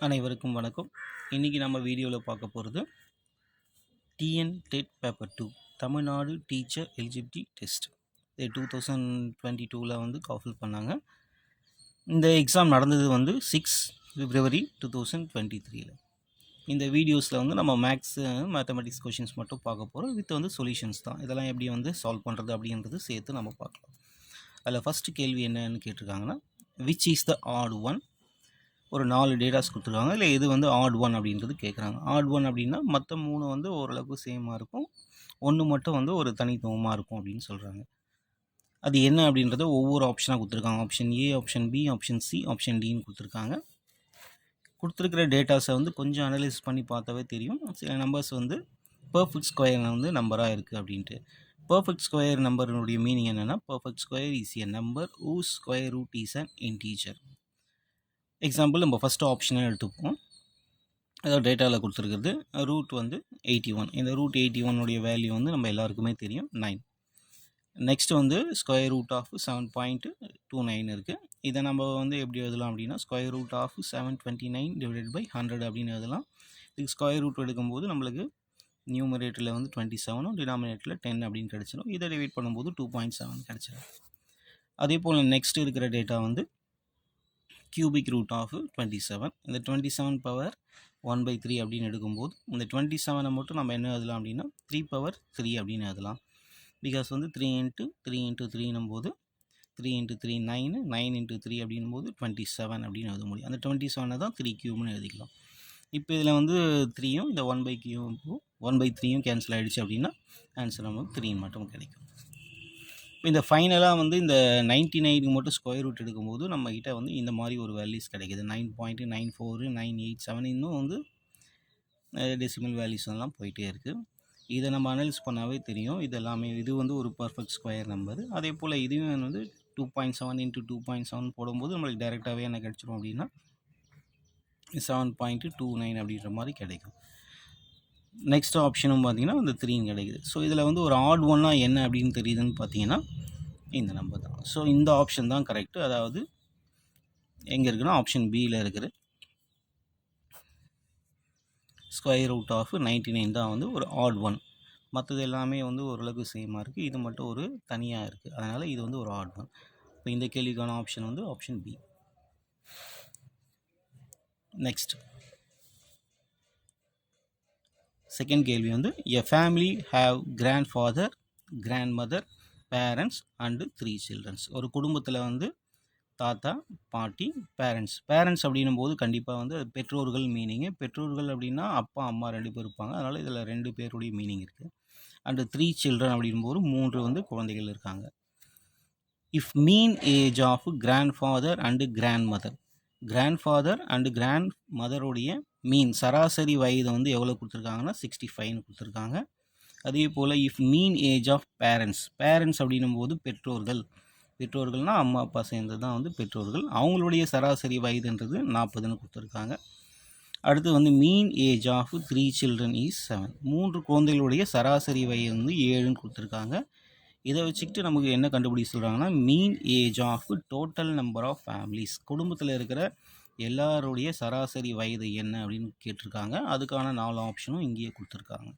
அனைவருக்கும் வணக்கம். இன்றைக்கி நம்ம வீடியோவில் பார்க்க போகிறது TN dead paper 2 Tamil Nadu teacher eligibility test. இது 2022 வந்து காஃபில் பண்ணாங்க. இந்த எக்ஸாம் நடந்தது வந்து 6 February 2023. இந்த வீடியோஸில் வந்து நம்ம மேத்தமெட்டிக்ஸ் கொஷின்ஸ் மட்டும் பார்க்க போகிறோம். வித் வந்து சொல்யூஷன்ஸ் தான். இதெல்லாம் எப்படி வந்து சால்வ் பண்ணுறது அப்படின்றது சேர்த்து நம்ம பார்க்கலாம். அதில் ஃபஸ்ட்டு கேள்வி என்னன்னு கேட்டிருக்காங்கன்னா, which is the odd one? ஒரு 4 டேட்டாஸ் கொடுத்துருக்காங்க. இல்லை இது வந்து ஆட் ஒன் அப்படின்றது கேட்குறாங்க. ஆட் ஒன் அப்படின்னா மற்ற 3 வந்து ஓரளவுக்கு சேமாக இருக்கும், 1 மட்டும் வந்து ஒரு தனித்துவமாக இருக்கும் அப்படின்னு சொல்கிறாங்க. அது என்ன அப்படின்றத ஒவ்வொரு ஆப்ஷனாக கொடுத்துருக்காங்க. Option A, option B, option C, option டின்னு கொடுத்துருக்காங்க. கொடுத்துருக்கிற டேட்டாஸை வந்து கொஞ்சம் அனலைஸ் பண்ணி பார்த்தாவே தெரியும். சில நம்பர்ஸ் வந்து பர்ஃபெக்ட் ஸ்கொயர் வந்து நம்பராக இருக்குது அப்படின்ட்டு. பர்ஃபெக்ட் ஸ்கொயர் நம்பருடைய மீனிங் என்னென்னா, perfect square is a number whose square root is an integer. Example நம்ம ஃபஸ்ட்டு ஆப்ஷனை எடுத்துப்போம். அதாவது டேட்டாவில் கொடுத்துருக்குறது ரூட் வந்து 81. இந்த ரூட் 81 வேல்யூ வந்து நம்ம எல்லாருக்குமே தெரியும் 9. நெக்ஸ்ட் வந்து ஸ்கொயர் ரூட் ஆஃப் 7.29 இருக்குது. இதை நம்ம வந்து எப்படி எழுதலாம் அப்படின்னா, square root of 729 divided by 100 அப்படின்னு எழுதலாம். இதுக்கு ஸ்கொயர் ரூட் எடுக்கும்போது நம்மளுக்கு நியூமரேட்டரில் வந்து 27, டினாமினேட்டரில் 10 அப்படின்னு கிடச்சிடும். இதை டிவைட் பண்ணும்போது 2.7 கிடச்சிடும். அதே போல் நெக்ஸ்ட் இருக்கிற டேட்டா வந்து cubic root of 27. இந்த 27 பவர் 1/3 அப்படின்னு எடுக்கும்போது இந்த 27 மட்டும் நம்ம என்ன எழுதலாம் அப்படின்னா 3 பவர் 3 அப்படின்னு எழுதலாம். பிகாஸ் வந்து 3 இன்ட்டு 3 இன்ட்டு 3னும் போது 3 இன்ட்டு 3 9, 9 இன்ட்டு 3 அப்படின்னும் போது 27 அப்படின்னு எழுத முடியும். அந்த 27 தான் 3 கியூப்னு எழுதிக்கலாம். இப்போ இதில் வந்து 3யும் இந்த 1/3யும் கேன்சல் ஆகிடுச்சு அப்படின்னா ஆன்சர் நமக்கு 3 மட்டும் கிடைக்கும். இந்த ஃபைனலாக வந்து இந்த 99க்கு மட்டும் ஸ்கொயர் ரூட் எடுக்கும்போது நம்மக்கிட்ட வந்து இந்த மாதிரி ஒரு வேல்யூஸ் கிடைக்கிது. 9.94, 987 இன்னும் வந்து டெசிமல் வேல்யூஸ் எல்லாம் போயிட்டே இருக்குது. இதை நம்ம அனலைஸ் பண்ணாவே தெரியும். இது வந்து ஒரு பர்ஃபெக்ட் ஸ்கொயர் நம்பர். அதே போல் இதுவும் வந்து 2.7 இன்ட்டு 2.7 போடும்போது நம்மளுக்கு டைரெக்டாகவே என்ன கிடச்சிரும் அப்படின்னா 7.29 அப்படின்ற மாதிரி கிடைக்கும். நெக்ஸ்ட் ஆப்ஷனும் பார்த்தீங்கன்னா அந்த 3 கிடைக்குது. ஸோ இதில் வந்து ஒரு ஆட் ஒன்னா என்ன அப்படின்னு தெரியுதுன்னு பார்த்தீங்கன்னா இந்த நம்பர் தான். ஸோ இந்த ஆப்ஷன் தான் கரெக்டு. அதாவது எங்கே இருக்குன்னா ஆப்ஷன் பியில் இருக்குது. ஸ்கொயர் ரூட் ஆஃப் 99 தான் வந்து ஒரு ஆட் ஒன். மற்றது எல்லாமே வந்து ஓரளவுக்கு சேமாக இருக்குது. இது மட்டும் ஒரு தனியாக இருக்குது. அதனால் இது வந்து ஒரு ஆட் ஒன். இப்போ இந்த கேள்விக்கான ஆப்ஷன் வந்து ஆப்ஷன் பி. நெக்ஸ்ட் செகண்ட் கேள்வி வந்து a family have grandfather, grandmother, parents and 3 childrens. ஒரு குடும்பத்தில் வந்து தாத்தா, பாட்டி, பேரண்ட்ஸ் அப்படின்னும் போது கண்டிப்பாக வந்து பெற்றோர்கள் மீனிங்கு. பெற்றோர்கள் அப்படின்னா அப்பா அம்மா 2 பேர் இருப்பாங்க. அதனால் இதில் 2 பேருடைய மீனிங் இருக்குது. அண்டு 3 சில்ட்ரன் அப்படின்போது 3 வந்து குழந்தைகள் இருக்காங்க. If mean age of grandfather and grandfather and grand மதருடைய மீன் சராசரி வயது வந்து எவ்வளோ கொடுத்துருக்காங்கன்னா 65 கொடுத்துருக்காங்க. அதே போல் if mean age of parents அப்படின்னும் போது பெற்றோர்கள்னால் அம்மா அப்பா சேர்ந்தது தான் வந்து பெற்றோர்கள். அவங்களுடைய சராசரி வயதுன்றது 40ன்னு கொடுத்துருக்காங்க. அடுத்து வந்து மீன் ஏஜ் ஆஃப் 3 சில்ட்ரன் இஸ் 7. 3 குழந்தைகளுடைய சராசரி வயது வந்து 7ன்னு கொடுத்துருக்காங்க. இதை வச்சுக்கிட்டு நமக்கு என்ன கண்டுபிடிக்க சொல்கிறாங்கன்னா mean age of total number of families, குடும்பத்தில் இருக்கிற எல்லாருடைய சராசரி வயது என்ன அப்படின்னு கேட்டிருக்காங்க. அதுக்கான 4 ஆப்ஷனும் இங்கேயே கொடுத்துருக்காங்க.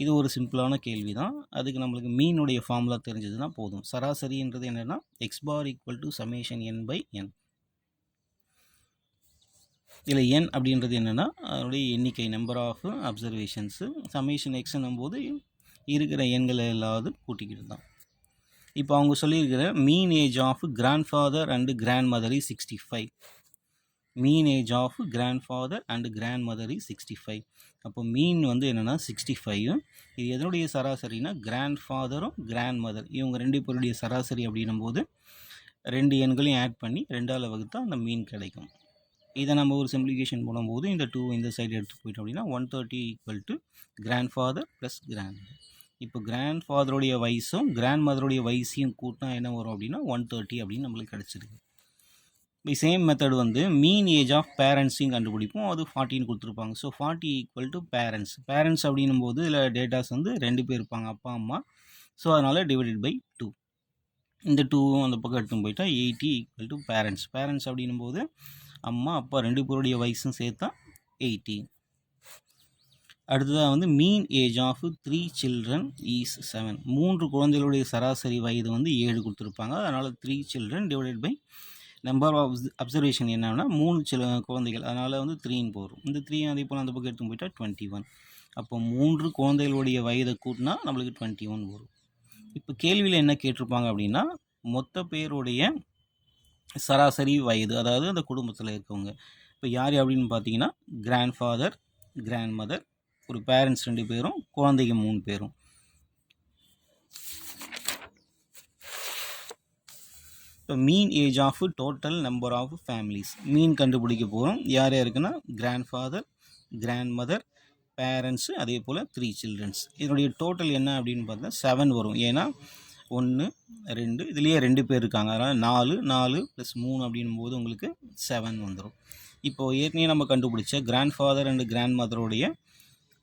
இது ஒரு சிம்பிளான கேள்வி தான். அதுக்கு நம்மளுக்கு மீனுடைய ஃபார்முலா தெரிஞ்சதுன்னா போதும். சராசரின்றது என்னென்னா X bar equal to summation N by N. இதில் என் அப்படின்றது என்னென்னா அதனுடைய எண்ணிக்கை, நம்பர் ஆஃப் அப்சர்வேஷன்ஸு. சமேஷன் எக்ஸ்ன்னும் போது இருக்கிற எண்களை எல்லாவது கூட்டிக்கிட்டு தான். இப்போ அவங்க சொல்லியிருக்கிற mean age of grandfather and grand mother is 65. Mean age of grandfather and grand mother is 65. அப்போ மீன் வந்து என்னென்னா 65. இது எதனுடைய சராசரினா கிராண்ட்ஃபாதரும் கிராண்ட் மதர் இவங்க 2 பேருடைய சராசரி அப்படின்னும் போது 2 எண்களையும் ஆட் பண்ணி 2ஆல் வகுத்தா அந்த மீன் கிடைக்கும். இதை நம்ம ஒரு சிம்பிளிஃபிகேஷன் பண்ணும்போது இந்த 2 இந்த சைடு எடுத்து போயிட்டோம் அப்படின்னா 130 equal to grandfather plus grandmother. இப்போ கிராண்ட் ஃபாதருடைய வயசும் கிராண்ட் மதருடைய வயசையும் கூட்டினா என்ன வரும் அப்படின்னா 130 அப்படின்னு நம்மளுக்கு கிடச்சிருக்கு. இப்போ சேம் மெத்தட் வந்து மீன் ஏஜ் ஆஃப் பேரண்ட்ஸையும் கண்டுபிடிப்போம். அது 40 கொடுத்துருப்பாங்க. ஸோ 40 ஈக்குவல் டு பேரண்ட்ஸ் அப்படின்னும் போது இதில் டேட்டாஸ் வந்து 2 பேர் இருப்பாங்க, அப்பா அம்மா. ஸோ அதனால் டிவைடட் பை 2. இந்த 2 அந்த பக்கம் எடுத்துன்னு போயிட்டா 80 ஈக்குவல் டு பேரண்ட்ஸ் அப்படின்னும் போது அம்மா அப்பா 2 பேருடைய வயசும் சேர்த்தா 80. அடுத்ததாக வந்து மீன் ஏஜ் ஆஃப் 3 சில்ட்ரன் இஸ் 7. 3 குழந்தைகளுடைய சராசரி வயது வந்து 7 கொடுத்துருப்பாங்க. அதனால் 3 children divided by number of observation என்னன்னா 3 குழந்தைகள், அதனால் வந்து 3ன்னு போகும். இந்த 3 அதே போல் அந்த பக்கம் எடுத்து போயிட்டா 21. அப்போ 3 குழந்தைகளுடைய வயதை கூட்டினா நம்மளுக்கு 21 வரும். இப்போ கேள்வியில் என்ன கேட்டிருப்பாங்க அப்படின்னா மொத்த பேருடைய சராசரி வயது, அதாவது அந்த குடும்பத்தில் இருக்கவங்க. இப்போ யார் அப்படின்னு பார்த்தீங்கன்னா கிராண்ட் ஃபாதர், கிராண்ட் மதர், ஒரு பேரண்ட்ஸ் 2 பேரும், குழந்தைங்க 3 பேரும். இப்போ mean age of total number of families mean கண்டுபிடிக்க போகிறோம். யார் யாருக்குன்னா grand father, grand mother, parents, அதே போல் 3 சில்ட்ரன்ஸ். இதனுடைய டோட்டல் என்ன அப்படின்னு பார்த்தா 7 வரும். ஏன்னா 1 2 இதுலேயே 2 பேர் இருக்காங்க, அதனால் 4 4 + 3 அப்படின்னும் போது உங்களுக்கு 7 வந்துடும். இப்போது ஏற்கனவே நம்ம கண்டுபிடிச்ச கிராண்ட் ஃபாதர் அண்ட் கிராண்ட் மதருடைய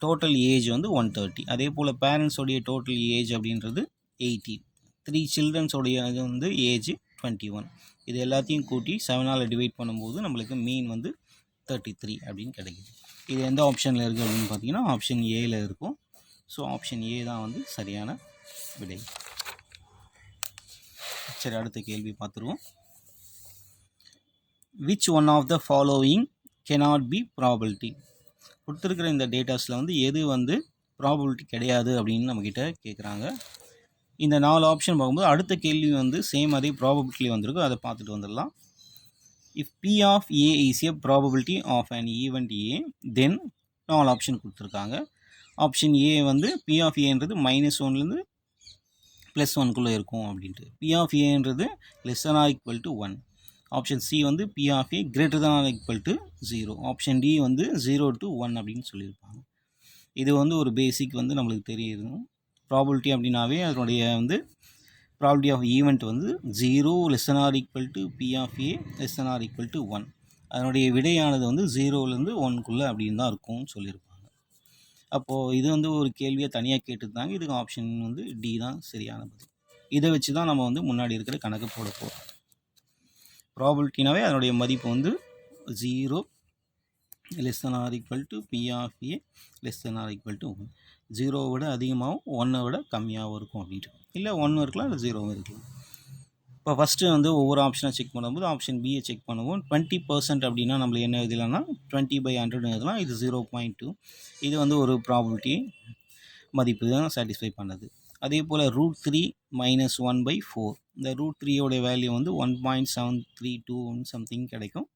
டோட்டல் ஏஜ் வந்து 130. அதே போல் பேரண்ட்ஸோடைய டோட்டல் ஏஜ் அப்படின்றது 80. 3 சில்ட்ரன்ஸோடைய இது வந்து ஏஜ் 21. இது எல்லாத்தையும் கூட்டி 7ஆல் டிவைட் பண்ணும்போது நம்மளுக்கு மீன் வந்து 33 அப்படின்னு கிடைக்குது. இது எந்த ஆப்ஷனில் இருக்குது அப்படின்னு பார்த்தீங்கன்னா ஆப்ஷன் ஏல இருக்கும். ஸோ ஆப்ஷன் ஏ தான் வந்து சரியான விடை. சரி, அடுத்த கேள்வி பார்த்துருவோம். Which one of the following cannot be probability? கொடுத்துருக்கிற இந்த டேட்டாஸில் வந்து எது வந்து ப்ராபபிலிட்டி கிடையாது அப்படின்னு நம்மக்கிட்ட கேட்குறாங்க. இந்த 4 ஆப்ஷன் பார்க்கும்போது அடுத்த கேள்வி வந்து சேம் அதே ப்ராபபிலிட்டி வந்திருக்கும், அதை பார்த்துட்டு வந்துடலாம். If P of A is a probability of an event A, then 4 option கொடுத்துருக்காங்க. ஆப்ஷன் ஏ வந்து P of Aன்றது -1லேருந்து +1குள்ளே இருக்கும் அப்படின்ட்டு. P of Aன்றது <= 1. ஆப்ஷன் சி வந்து P of A > 0. Option D வந்து 0 to 1 அப்படின்னு சொல்லியிருப்பாங்க. இது வந்து ஒரு பேசிக் வந்து நம்மளுக்கு தெரியுது. ப்ராபபிலிட்டி அப்படின்னாவே அதனுடைய வந்து ப்ராபபிலிட்டி ஆஃப் ஈவெண்ட் வந்து 0 <= P of A <= 1. அதனுடைய விடையானது வந்து 0லேருந்து 1குள்ளே அப்படின்னு தான் இருக்கும்னு சொல்லியிருப்பாங்க. அப்போது இது வந்து ஒரு கேள்வியை தனியாக கேட்டுருந்தாங்க. இதுக்கு ஆப்ஷன் வந்து டி தான் சரியான பதில். இதை வச்சு தான் நம்ம வந்து முன்னாடி இருக்கிற கணக்கு போட போகிறோம். ப்ராபபிலிட்டினாவே அதனுடைய மதிப்பு வந்து 0 <= P of A <= 1. 0 விட அதிகமாகவும் 1 விட கம்மியாகவும் இருக்கும் அப்படின்ட்டு. இல்லை 1 இருக்கலாம், இல்லை 0 இருக்கலாம். இப்போ ஃபஸ்ட்டு வந்து ஒவ்வொரு ஆப்ஷனை செக் பண்ணும்போது ஆப்ஷன் பியை செக் பண்ணுவோம். 20% அப்படின்னா நம்மளுக்கு என்ன எழுதலாம்னா 20/100 எழுதலாம். இது 0.2. இது வந்து ஒரு ப்ராபபிலிட்டி மதிப்பு தான் சாட்டிஸ்ஃபை பண்ணது. அதே போல் √3 - 1/4. இந்த √3யோடைய வேல்யூ வந்து 1.732 சம்திங் கிடைக்கும்.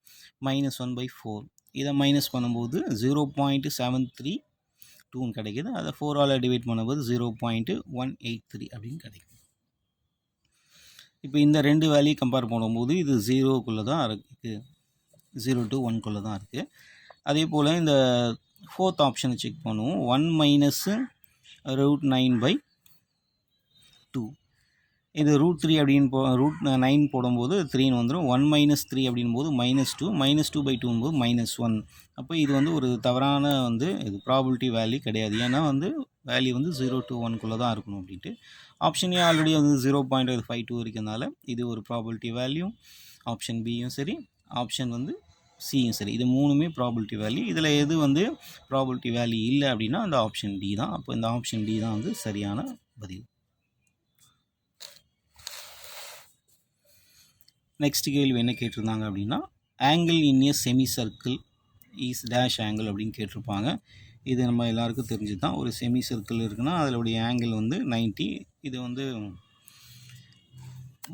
-1/4 இதை மைனஸ் பண்ணும்போது 0.732 கிடைக்குது. அதை 4ஆல் டிவைட் பண்ணும்போது 0.183 அப்படின்னு கிடைக்கும். இப்போ இந்த 2 வேல்யூ கம்பேர் பண்ணும்போது இது 0க்குள்ளே தான் இருக்குது, 0 to 1குள்ளே தான் இருக்குது. அதே போல் இந்த 4th ஆப்ஷனை செக் பண்ணுவோம். 1 - √9/2. இது √3 அப்படின்னு √9 போடும்போது 3ன்னு வந்துடும். 1 - 3 அப்படின் போது -2, -2/2 போது -1. அப்போ இது வந்து ஒரு தவறான வந்து இது ப்ராபபிலிட்டி வேல்யூ கிடையாது. ஏன்னா வந்து வேல்யூ வந்து 0 to 1குள்ளே தான் இருக்கணும் அப்படின்ட்டு. ஆப்ஷன் ஏ ஆல்ரெடி வந்து 0.52 இருக்கிறதுனால இது ஒரு ப்ராபபிலிட்டி வேல்யூ. ஆப்ஷன் பியும் சரி, ஆப்ஷன் வந்து சியும் சரி, இது 3மே ப்ராபபிலிட்டி வேல்யூ. இதில் எது வந்து ப்ராபபிலிட்டி வேல்யூ இல்லை அப்படின்னா அந்த ஆப்ஷன் டி தான். அப்போ இந்த ஆப்ஷன் டி தான் வந்து சரியான பதில். நெக்ஸ்ட் கேள்வி என்ன கேட்டிருந்தாங்க அப்படின்னா angle in A semi circle is dash angle அப்படின்னு கேட்டிருப்பாங்க. இது நம்ம எல்லாருக்கும் தெரிஞ்சு தான். ஒரு செமி சர்க்கிள் இருக்குன்னா அதனுடைய ஆங்கிள் வந்து 90. இது வந்து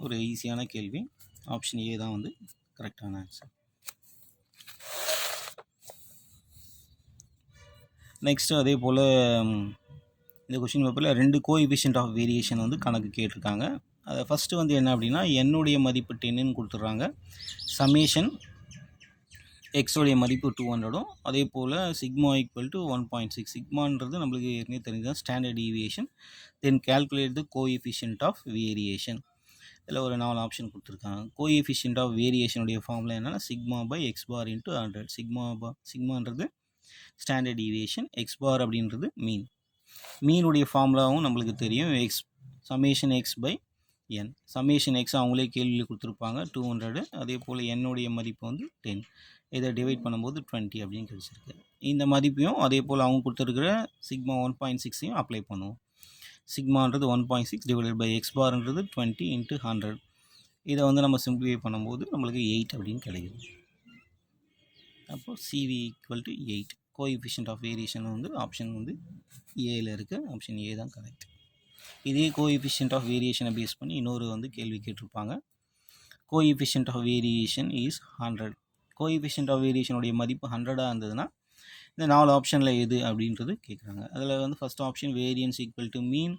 ஒரு ஈஸியான கேள்வி. ஆப்ஷன் ஏ தான் வந்து கரெக்டான ஆன்சர். நெக்ஸ்ட்டு அதே போல் இந்த கொஷின் பேப்பரில் 2 கோஎஃபிஷியன்ட் ஆஃப் வேரியேஷன் வந்து கணக்கு கேட்டிருக்காங்க. அதை ஃபஸ்ட்டு வந்து என்ன அப்படின்னா என்னுடைய மதிப்பு 10ன்னு கொடுத்துட்றாங்க. சமேஷன் எக்ஸோடைய மதிப்பு 200ம், அதே போல் சிக்மா = 1.6. சிக்மான்றது நம்மளுக்கு ஏற்கனவே தெரிஞ்சதான் standard deviation. Then calculate the coefficient of variation. இதில் ஒரு 4 ஆப்ஷன் கொடுத்துருக்காங்க. கோஎஃபிஷியன்ட் ஆஃப் வேரியேஷனுடைய ஃபார்முலா என்னென்னா σ/x⁻ × 100. சிக்மான்றது ஸ்டாண்டர்ட் டீவியேஷன், x⁻ அப்படின்றது மீன். மீனுடைய ஃபார்முலாவும் நம்மளுக்கு தெரியும். Summation x/100 n. Summation X அவங்களே கேள்வியில் கொடுத்துருப்பாங்க 200. அதே போல் என்னுடைய மதிப்பு வந்து 10. இதை டிவைட் பண்ணும்போது 20 அப்படின்னு கிடச்சிருக்கு. இந்த மதிப்பையும் அதே போல் அவங்க கொடுத்துருக்கிற சிக்மா 1.6ஐயும் அப்ளை பண்ணுவோம். சிக்மான்றது 1.6 டிவைடட் பை எக்ஸ் பார்ன்றது 20 × 100. இதை வந்து நம்ம சிம்பிளிஃபை பண்ணும்போது நம்மளுக்கு 8 அப்படின்னு கிடைக்குது. அப்போது CV equal to 8. Coefficient of variation வந்து ஆப்ஷன் வந்து ஏல இருக்குது. ஆப்ஷன் ஏ தான் கரெக்ட். இதே கோஎஃபிஷியன்ட் ஆஃப் வேரியேஷனை பேஸ் பண்ணி இன்னொரு வந்து கேள்வி கேட்டிருப்பாங்க. Coefficient of variation is 100. Coefficient of வேரியேஷனுடைய மதிப்பு 100ஆக இருந்ததுன்னா இந்த 4 ஆப்ஷனில் எது அப்படின்றது கேட்குறாங்க. அதில் வந்து first option variance equal to mean,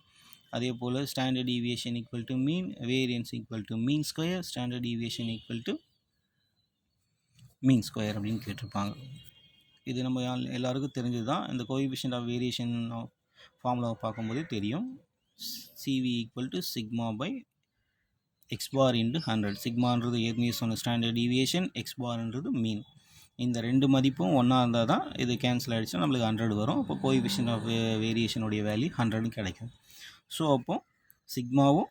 அதே போல் standard deviation equal to mean, variance equal to mean square, standard deviation equal to mean square அப்படின்னு கேட்டிருப்பாங்க. இது நம்ம எல்லாருக்கும் தெரிஞ்சது தான். இந்த கோஎஃபிஷியன்ட் ஆஃப் வேரியேஷன் ஃபார்முலாவை பார்க்கும்போதே தெரியும். CV equal to sigma by X bar into 100. சிக்மான்றது ஏற்கனவே சொன்ன ஸ்டாண்டர்ட் டீவியேஷன், எக்ஸ் பார்ன்றது மீன். இந்த ரெண்டு மதிப்பும் ஒன்றா இருந்தால் தான் இது கேன்சல் ஆகிடுச்சுன்னா நம்மளுக்கு 100 வரும். அப்போ கோஎஃபிஷியன்ட் ஆஃப் வேரியேஷனுடைய வேல்யூ 100 கிடைக்கும். ஸோ அப்போது சிக்மாவும்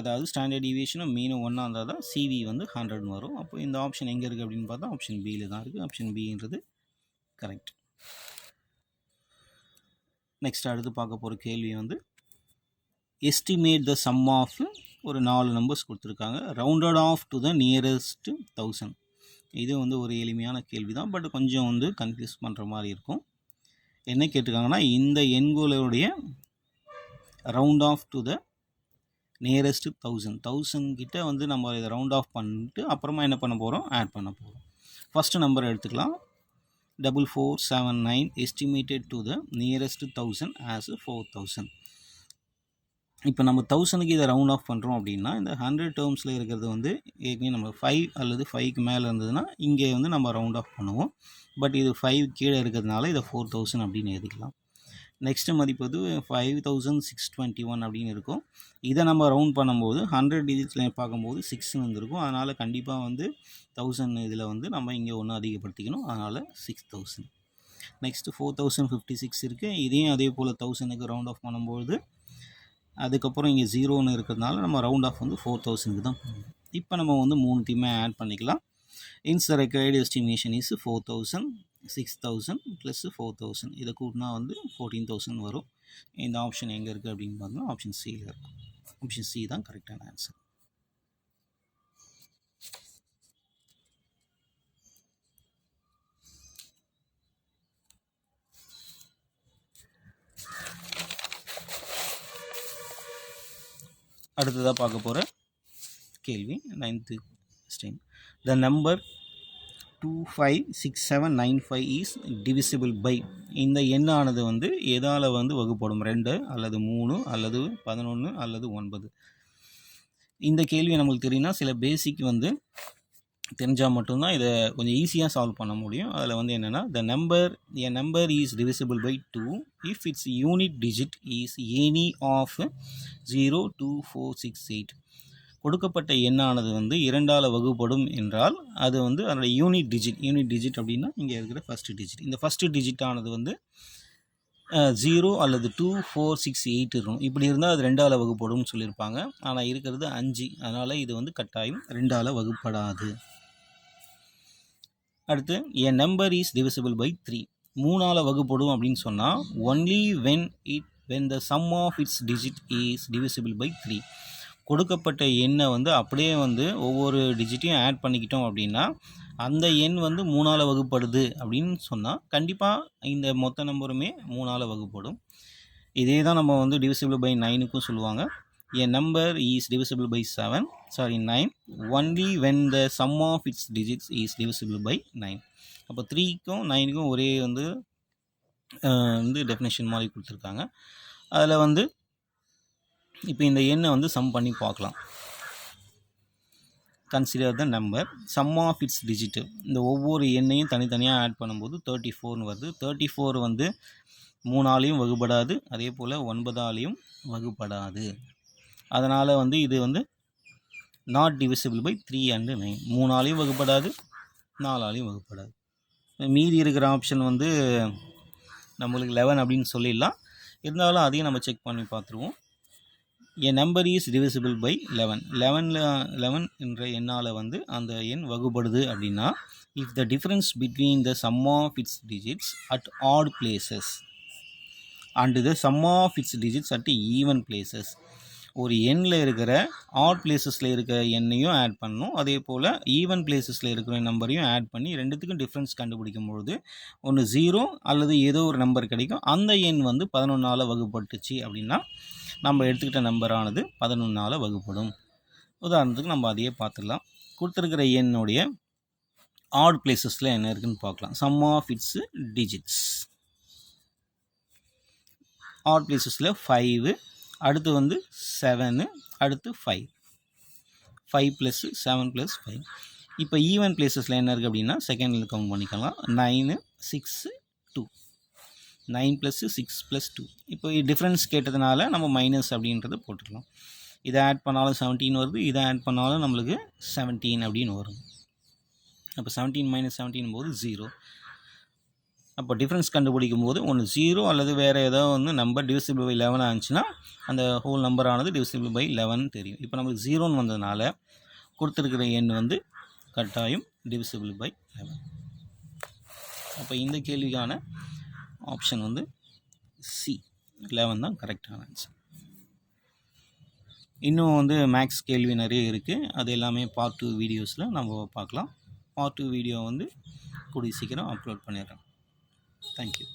அதாவது ஸ்டாண்டர்ட் டீவியேஷனும் மீனும் ஒன்றா இருந்தால் தான் சிவி வந்து 100 வரும். அப்போ இந்த ஆப்ஷன் எங்கே இருக்குது அப்படின்னு பார்த்தா ஆப்ஷன் பியில் தான் இருக்குது. Option பின்றது correct. நெக்ஸ்ட் அடுத்து பார்க்க போகிற கேள்வி வந்து எஸ்டிமேட் த சம் ஆஃப் ஒரு 4 நம்பர்ஸ் கொடுத்துருக்காங்க. Rounded of to the nearest 1000. இது வந்து ஒரு எளிமையான கேள்வி தான், பட் கொஞ்சம் வந்து கன்ஃபியூஸ் பண்ணுற மாதிரி இருக்கும். என்ன கேட்டிருக்காங்கன்னா இந்த எண்களுடைய round off to the nearest 1000 கிட்ட வந்து நம்ம இதை ரவுண்ட் ஆஃப் பண்ணிட்டு அப்புறமா என்ன பண்ண போகிறோம், ஆட் பண்ண போகிறோம். ஃபஸ்ட்டு நம்பர் எடுத்துக்கலாம். 4479 estimated to the nearest 1000 as 4000. இப்போ நம்ம 1000க்கு இதை ரவுண்ட் ஆஃப் பண்ணுறோம் அப்படின்னா இந்த 100 டேர்ம்ஸில் இருக்கிறது வந்து ஏற்கனவே நம்ம 5 அல்லது 5க்கு மேலே இருந்ததுன்னா இங்கே வந்து நம்ம ரவுண்ட் ஆஃப் பண்ணுவோம். பட் இது 5 கீழே இருக்கிறதுனால இதை 4000 அப்படின்னு எழுதிக்கலாம். நெக்ஸ்ட்டு மதிப்பு வந்து 5621 அப்படின்னு இருக்கும். இதை நம்ம ரவுண்ட் பண்ணும்போது 100 டிஜிட்ஸில் பார்க்கும்போது 6ன்னு வந்துருக்கும். அதனால் கண்டிப்பாக வந்து 1000 இதில் வந்து நம்ம இங்கே ஒன்று அதிகப்படுத்திக்கணும். அதனால் 6000. நெக்ஸ்ட்டு 4056 இருக்குது. இதையும் அதே போல் 1000க்கு ரவுண்ட் ஆஃப் பண்ணும்போது அதுக்கப்புறம் இங்கே 0ன்னு இருக்கிறதுனால நம்ம ரவுண்ட் ஆஃப் வந்து 4000க்கு தான் பண்ணுவோம். இப்போ நம்ம வந்து 3த்தையுமே ஆட் பண்ணிக்கலாம். Hence the required estimation is 4000, 6000 plus 4000. இதை கூட்டினா வந்து 14000 வரும். இந்த ஆப்ஷன் எங்கே இருக்குது அப்படின்னு பார்த்தோம்னா ஆப்ஷன் சியில் இருக்கும். ஆப்ஷன் சி தான் கரெக்டான ஆன்சர். அடுத்ததாக பார்க்க போகிற கேள்வி 9th question. The number 256795 is divisible by. இந்த எண்ணானது வந்து எதால் வந்து வகுப்படும்? 2 அல்லது 3 அல்லது 11 அல்லது 9. இந்த கேள்வி நம்மளுக்கு தெரியும்னா சில பேசிக் வந்து தெரிஞ்சால் மட்டும்தான் இதை கொஞ்சம் ஈஸியாக சால்வ் பண்ண முடியும். அதில் வந்து என்னென்னா a number is divisible by 2 if its unit digit is any of 0, 2, 4, 6, 8. கொடுக்கப்பட்ட எண்ணானது வந்து 2ஆல் வகுப்படும் என்றால் அது வந்து அதோட யூனிட் டிஜிட் அப்படின்னா இங்கே இருக்கிற ஃபஸ்ட்டு டிஜிட். இந்த ஃபஸ்ட்டு டிஜிட்டானது வந்து 0 அல்லது 2, 4, 6, 8 இருக்கும். இப்படி இருந்தால் அது 2ஆல் வகுப்படும்னு சொல்லியிருப்பாங்க. ஆனால் இருக்கிறது 5. அதனால் இது வந்து கட்டாயம் 2ஆல் வகுப்படாது. அடுத்து a number is divisible by 3. 3ஆல் வகுப்படும் அப்படின்னு சொன்னால் only when the sum of its digit is divisible by 3. கொடுக்கப்பட்ட எண்ணை வந்து அப்படியே வந்து ஒவ்வொரு டிஜிட்டையும் ஆட் பண்ணிக்கிட்டோம் அப்படின்னா அந்த எண் வந்து 3ஆல் வகுப்படுது அப்படின்னு சொன்னால் கண்டிப்பாக இந்த மொத்த நம்பருமே 3ஆல் வகுப்படும். இதே தான் நம்ம வந்து divisible by 9க்கும் சொல்லுவாங்க. a number is divisible by 9 only when the sum of its digits is divisible by 9. அப்போ 3க்கும் 9க்கும் ஒரே வந்து டெஃபினேஷன் மாதிரி கொடுத்துருக்காங்க. அதில் வந்து இப்போ இந்த எண்ணை வந்து சம் பண்ணி பார்க்கலாம். Consider the number sum of its digit. இந்த ஒவ்வொரு எண்ணையும் தனித்தனியாக ஆட் பண்ணும்போது 34ன்னு வருது. 34 வந்து 3ஆலையும் வகுப்படாது, அதே போல் 9ஆலையும் வகுப்படாது. அதனால் வந்து இது வந்து நாட் டிவிசிபிள் பை 3 and 9. 3ஆலையும் வகுப்படாது, 4ஆலையும் வகுப்படாது. மீதி இருக்கிற ஆப்ஷன் வந்து நம்மளுக்கு 11 அப்படின்னு சொல்லிடலாம். இருந்தாலும் அதையும் நம்ம செக் பண்ணி பார்த்துருவோம். a number is divisible by 11 என்ற எண்ணால் வந்து அந்த எண் வகுப்படுது அப்படின்னா if the difference between the sum of its digits at odd places and the sum of its digits at even places, ஒரு எண்ணில் இருக்கிற ஆட் பிளேசஸில் இருக்கிற எண்ணையும் ஆட் பண்ணணும், அதே போல் ஈவன் பிளேசஸில் இருக்கிற நம்பரையும் ஆட் பண்ணி ரெண்டுத்துக்கும் டிஃப்ரென்ஸ் கண்டுபிடிக்கும் பொழுது ஒன்று 0 அல்லது ஏதோ ஒரு நம்பர் கிடைக்கும். அந்த எண் வந்து 11ஆல் வகுப்பட்டுச்சு அப்படின்னா நம்ம எடுத்துக்கிட்ட நம்பரானது 11ஆல் வகுப்படும். உதாரணத்துக்கு நம்ம அதையே பார்த்துக்கலாம். கொடுத்துருக்கிற எண்ணுடைய ஆட் பிளேசஸில் என்ன இருக்குதுன்னு பார்க்கலாம். Sum of its digits odd பிளேசஸில் 5, அடுத்து வந்து 7, அடுத்து 5 + 7 + 5. இப்போ ஈவன் பிளேசஸில் என்ன இருக்குது அப்படின்னா செகண்டில் கவுண்ட் பண்ணிக்கலாம். 9, 6, 2 9 + 6 + 2. இப்போ டிஃப்ரென்ஸ் கேட்டதுனால நம்ம மைனஸ் அப்படின்றத போட்டுக்கலாம். இதை ஆட் பண்ணாலும் 17 வருது, இதை ஆட் பண்ணாலும் நம்மளுக்கு 17 அப்படின்னு வரும். அப்போ 17 - 17 போது 0. அப்போ டிஃப்ரென்ஸ் கண்டுபிடிக்கும் போது ஒன்று 0 அல்லது வேறு ஏதோ ஒன்று நம்பர் டிவிசிபிள் பை 11 ஆச்சுன்னா அந்த ஹோல் நம்பரானது டிவிசிபிள் பை 11 தெரியும். இப்போ நம்மளுக்கு 0ன்னு வந்ததுனால கொடுத்துருக்கிற எண் வந்து கட்டாயம் டிவிசிபிள் பை 11. அப்போ இந்த கேள்விக்கான ஆப்ஷன் வந்து சி 11 தான் கரெக்டான ஆன்சர். இன்னும் வந்து மேக்ஸ் கேள்வி நிறைய இருக்குது, அது எல்லாமே பார்ட் 2 வீடியோஸில் நம்ம பார்க்கலாம். பார்ட் 2 வீடியோ வந்து கூடிய சீக்கிரம் அப்லோட் பண்ணிடுறேன். Thank you.